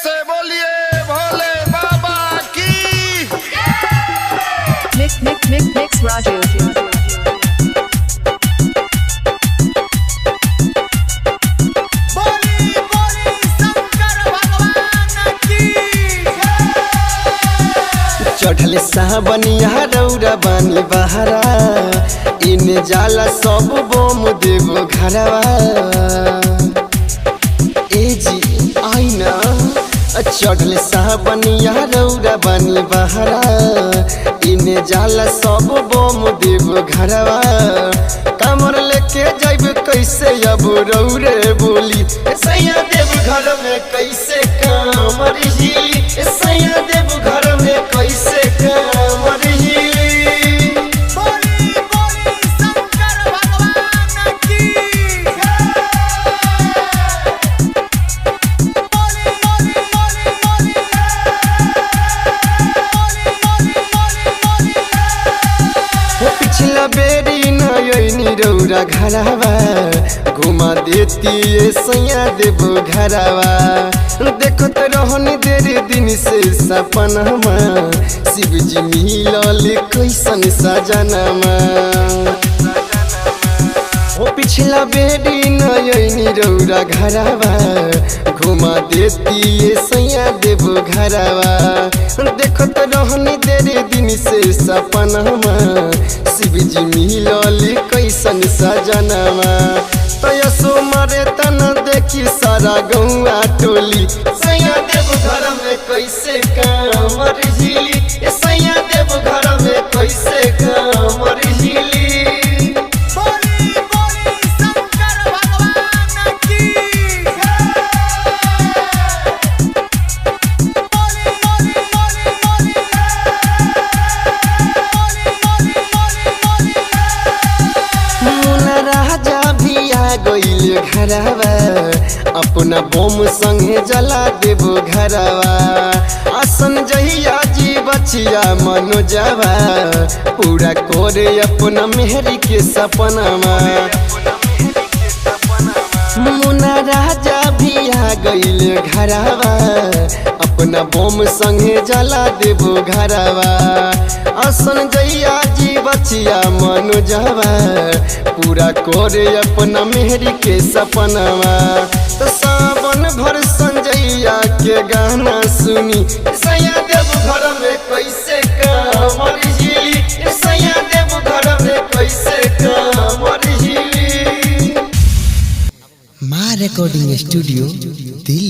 से बोलिए भोले बाबा की। Mix Raju. चढ़ल साबनिया रौरा बानी बहरा इन जाला सब बोम देवो घरवा ए जी आईना चढ़ल साबनिया रौरा बानी बहरा इन जाला सब बोम देवो घरवा कमर लेके जाइब कैसे अब रौरे बोली सैया देव घर में कैसे कामर हिली सैया देव घर में कैसे कामर हिली। पिछला बेरी नयनी रौरा घरवा घुमा देती सैया देवो घरवा देखो तो रहनी देरी दिन से सपनमा शिव जी मिलल कैसन सजनमा ओ पिछला बेरी नयनी रौरा घरवा घुमा देती सैया देवो घरवा देखो तो रहनी देरी दिन से सपनमा शिव जी मिलल कैसन सजनमा तयसो मरे तन देखी सारा गौआ टोली सैया देव घर में कैसे कामर हिली सैया देव घर में कैसे कामर हिली। घरवा अपना बोम संगे जला देवो घरवा आसन जहिया जी बचिया मनोजवा पूरा कोरे अपना मेहरी के सपनामा मुना राजा भी आ गईल घरवा अपना बोम संगे जला देवो घरवा आसन जइया जी बचिया मनोजवा पूरा कोरे अपना मेहरी के सपनावा तो सावन भर संजैया के गाना सुनी सैया देव घर में कैसे कामर हिली सैया देव घर में कैसे कामर हिली। माँ रिकॉर्डिंग स्टूडियो दिल्ली।